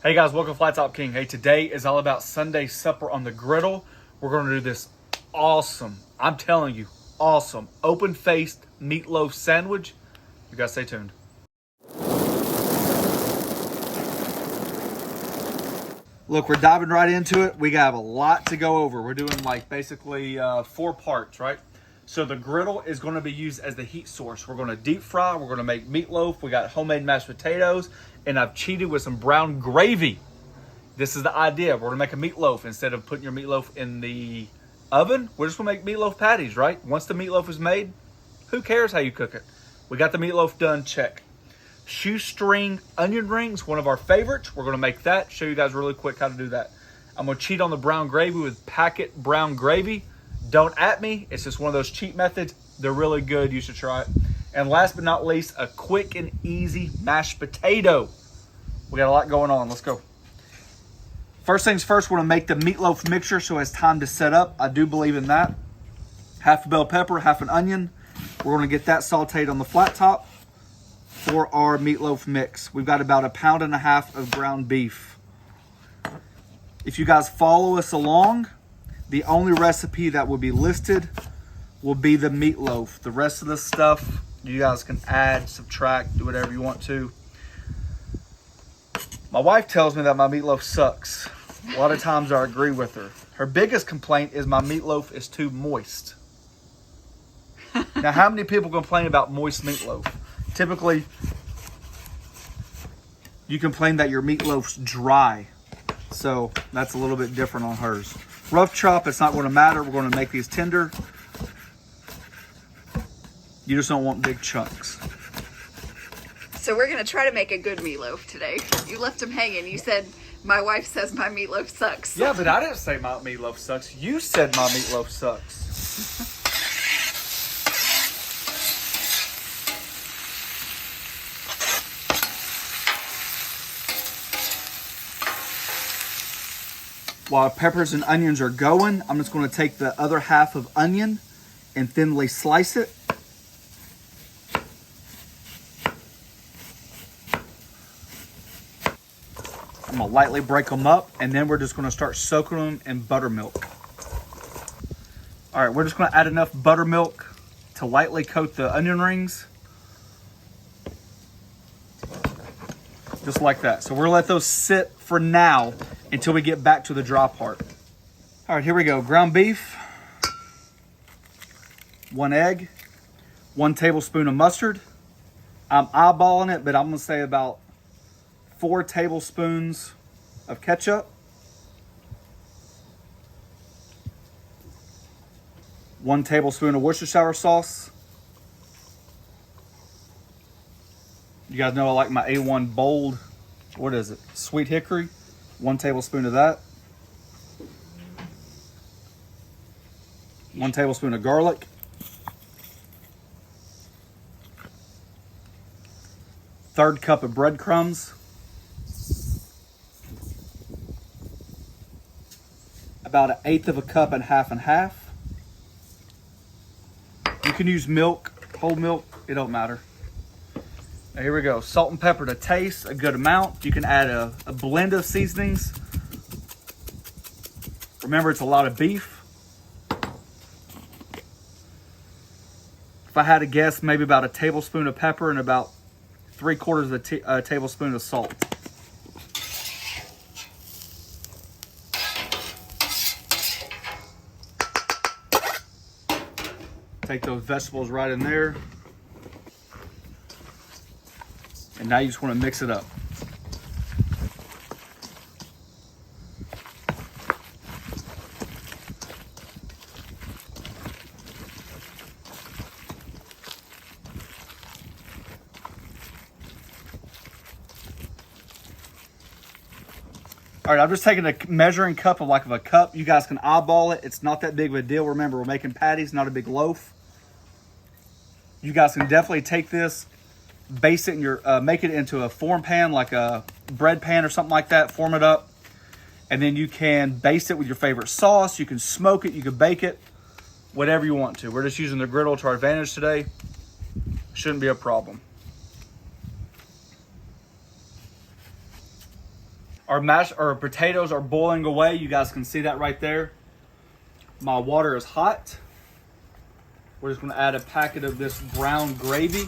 Hey guys, welcome to Flat Top King. Hey, today is all about Sunday supper on the griddle. We're going to do this awesome, I'm telling you, awesome open-faced meatloaf sandwich. You guys stay tuned. Look, we're diving right into it. We got a lot to go over. We're doing like basically 4 parts, right? So the griddle is going to be used as the heat source. We're going to deep fry. We're going to make meatloaf. We got homemade mashed potatoes, and I've cheated with some brown gravy. This is the idea. We're going to make a meatloaf. Instead of putting your meatloaf in the oven, we're just going to make meatloaf patties, right? Once the meatloaf is made, who cares how you cook it? We got the meatloaf done, check. Shoestring onion rings, one of our favorites. We're going to make that. Show you guys really quick how to do that. I'm going to cheat on the brown gravy with packet brown gravy. Don't at me. It's just one of those cheat methods. They're really good. You should try it. And last but not least, a quick and easy mashed potato. We got a lot going on. Let's go. First things first, we're going to make the meatloaf mixture so it's time to set up. I do believe in that. Half a bell pepper, half an onion. We're going to get that sauteed on the flat top for our meatloaf mix. We've got about 1.5 pounds of ground beef. If you guys follow us along, the only recipe that will be listed will be the meatloaf. The rest of the stuff, you guys can add, subtract, do whatever you want to. My wife tells me that my meatloaf sucks. A lot of times I agree with her. Her biggest complaint is my meatloaf is too moist. Now, how many people complain about moist meatloaf? Typically, you complain that your meatloaf's dry. So that's a little bit different on hers. Rough chop, it's not going to matter. We're going to make these tender. You just don't want big chunks. So we're going to try to make a good meatloaf today. You left him hanging. You said, my wife says my meatloaf sucks. Yeah, but I didn't say my meatloaf sucks. You said my meatloaf sucks. While peppers and onions are going, I'm just going to take the other half of onion and thinly slice it. I'm going to lightly break them up, and then we're just going to start soaking them in buttermilk. All right, we're just going to add enough buttermilk to lightly coat the onion rings. Just like that. So we're going to let those sit for now until we get back to the dry part. All right, here we go. Ground beef, 1 egg, 1 tablespoon of mustard. I'm eyeballing it, but I'm gonna say about 4 tablespoons of ketchup, 1 tablespoon of Worcestershire sauce. You guys know I like my A1 bold, what is it? Sweet hickory. 1 tablespoon of that. 1 tablespoon of garlic. Third cup of breadcrumbs. About 1/8 of a cup and half and half. You can use milk, whole milk, it don't matter. Now here we go. Salt and pepper to taste, a good amount. You can add a blend of seasonings. Remember, it's a lot of beef. If I had to guess, maybe about 1 tablespoon of pepper and about 3/4 of a tablespoon of salt. Take those vegetables right in there. And now you just want to mix it up. All right, I'm just taking a measuring cup of a cup. You guys can eyeball it. It's not that big of a deal. Remember, we're making patties, not a big loaf. You guys can definitely take this, base it in your, make it into a form pan, like a bread pan or something like that. Form it up, and then you can baste it with your favorite sauce. You can smoke it, you can bake it, whatever you want to. We're just using the griddle to our advantage today. Shouldn't be a problem. Our potatoes are boiling away. You guys can see that right there. My water is hot. We're just going to add a packet of this brown gravy.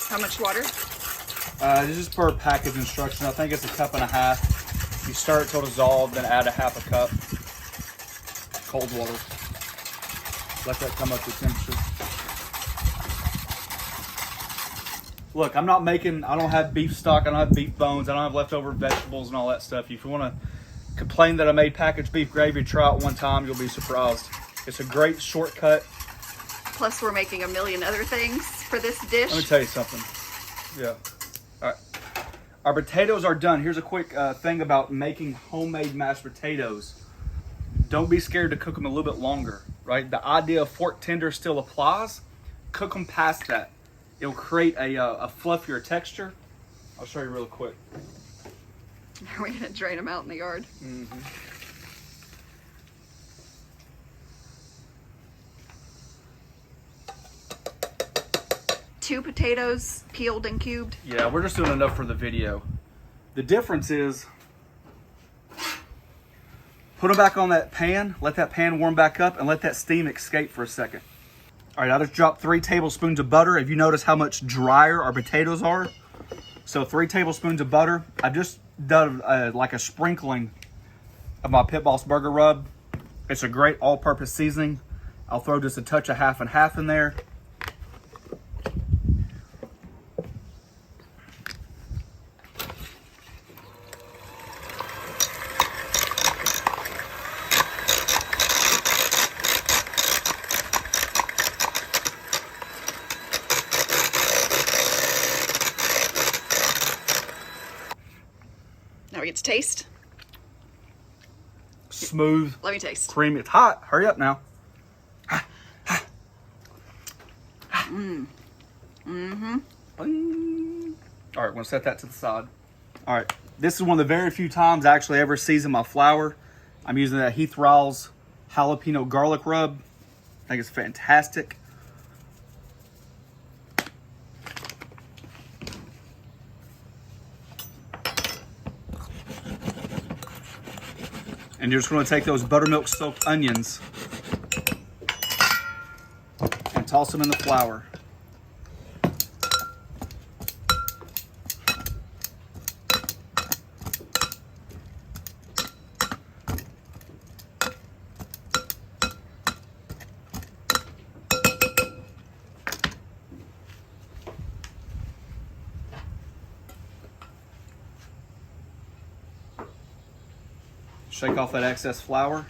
How much water? This is per package instruction. I think it's 1.5 cups. You stir it till dissolved, then add 1/2 cup cold water. Let that come up to temperature. Look, I don't have beef stock, I don't have beef bones, I don't have leftover vegetables and all that stuff. If you want to complain that I made packaged beef gravy, try it one time, you'll be surprised. It's a great shortcut. Plus we're making a million other things for this dish. Let me tell you something. Yeah. All right. Our potatoes are done. Here's a quick thing about making homemade mashed potatoes. Don't be scared to cook them a little bit longer, right? The idea of fork tender still applies. Cook them past that. It'll create a fluffier texture. I'll show you real quick. Are we gonna drain them out in the yard? Mm-hmm. 2 potatoes peeled and cubed. Yeah, we're just doing enough for the video. The difference is, put them back on that pan, let that pan warm back up, and let that steam escape for a second. All right, I just dropped 3 tablespoons of butter. If you notice how much drier our potatoes are. So 3 tablespoons of butter. I just done like a sprinkling of my Pit Boss burger rub. It's a great all-purpose seasoning. I'll throw just a touch of half and half in there. Now we get to taste. Smooth. Let me taste. Creamy. It's hot. Hurry up now. Mm-hmm. All right, we're gonna set that to the side. All right, this is one of the very few times I actually ever season my flour. I'm using that Heath Riles jalapeno garlic rub. I think it's fantastic. And you're just gonna take those buttermilk soaked onions and toss them in the flour. Shake off that excess flour.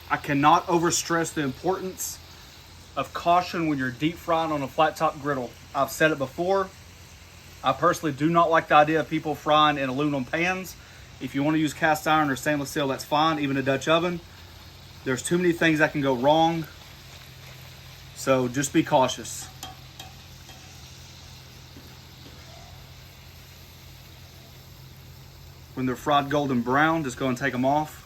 I cannot overstress the importance of caution when you're deep frying on a flat top griddle. I've said it before. I personally do not like the idea of people frying in aluminum pans. If you want to use cast iron or stainless steel, that's fine, even a Dutch oven. There's too many things that can go wrong. So just be cautious. When they're fried golden brown, just go and take them off.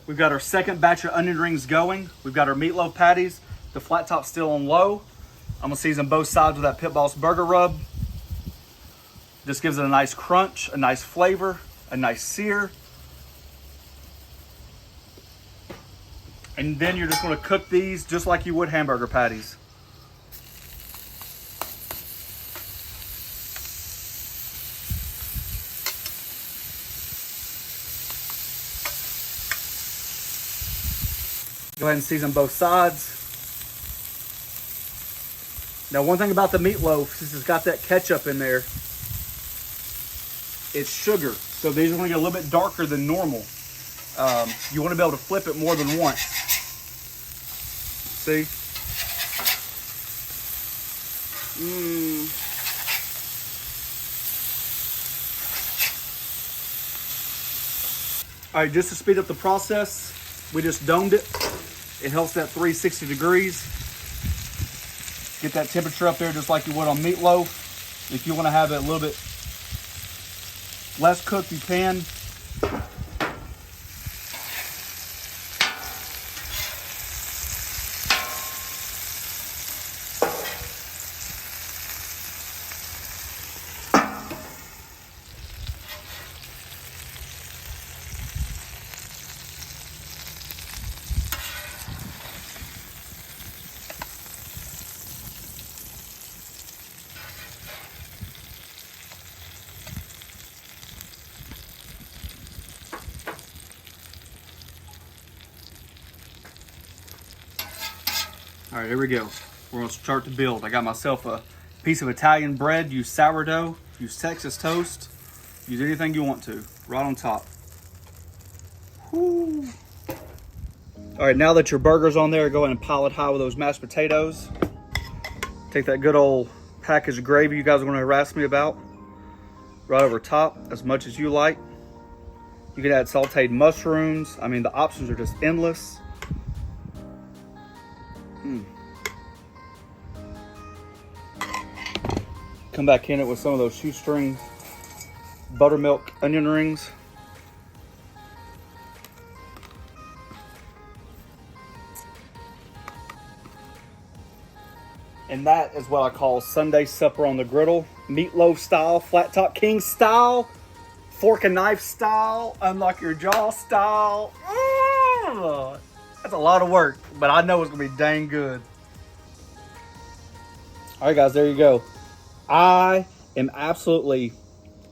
We've got our second batch of onion rings going. We've got our meatloaf patties. The flat top's still on low. I'm gonna season both sides with that Pit Boss burger rub. This gives it a nice crunch, a nice flavor, a nice sear. And then you're just gonna cook these just like you would hamburger patties. Go ahead and season both sides. Now, one thing about the meatloaf, since it's got that ketchup in there, it's sugar. So these are gonna get a little bit darker than normal. You wanna be able to flip it more than once. See? All right, just to speed up the process, we just domed it. It helps at 360 degrees. Get that temperature up there just like you would on meatloaf. If you want to have it a little bit less cooked, you can. All right, here we go. We're gonna start to build. I got myself a piece of Italian bread. Use sourdough, use Texas toast, use anything you want to, right on top. Whoo. All right, now that your burger's on there, go ahead and pile it high with those mashed potatoes. Take that good old package of gravy you guys are gonna harass me about, right over top, as much as you like. You can add sauteed mushrooms. I mean, the options are just endless. Come back in it with some of those shoestring buttermilk onion rings. And that is what I call Sunday supper on the griddle. Meatloaf style, flat top king style, fork and knife style, unlock your jaw style. That's a lot of work, but I know it's gonna be dang good. All right, guys, there you go. I am absolutely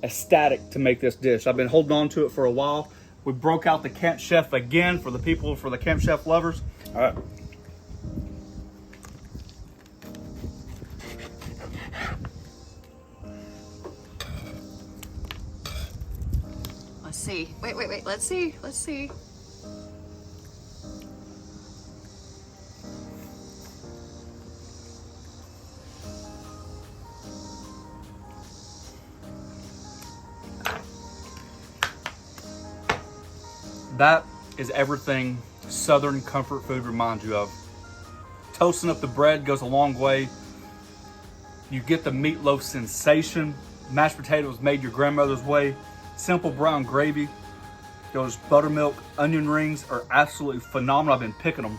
ecstatic to make this dish. I've been holding on to it for a while. We broke out the Camp Chef again for the Camp Chef lovers. All right. Let's see. Wait. Let's see. That is everything Southern comfort food reminds you of. Toasting up the bread goes a long way. You get the meatloaf sensation. Mashed potatoes made your grandmother's way. Simple brown gravy. Those buttermilk onion rings are absolutely phenomenal. I've been picking them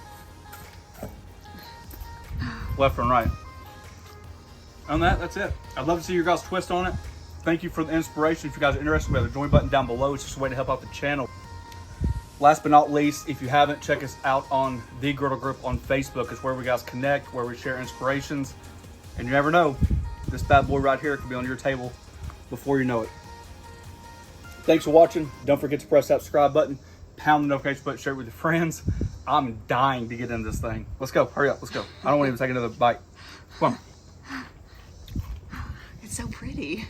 left and right. On that's it. I'd love to see your guys' twist on it. Thank you for the inspiration. If you guys are interested, we have a join button down below. It's just a way to help out the channel. Last but not least, if you haven't, check us out on The Griddle Group on Facebook. It's where we guys connect, where we share inspirations. And you never know, this bad boy right here could be on your table before you know it. Thanks for watching. Don't forget to press that subscribe button, pound the notification button, share it with your friends. I'm dying to get into this thing. Let's go. Hurry up. Let's go. I don't want to even take another bite. Come on. It's so pretty.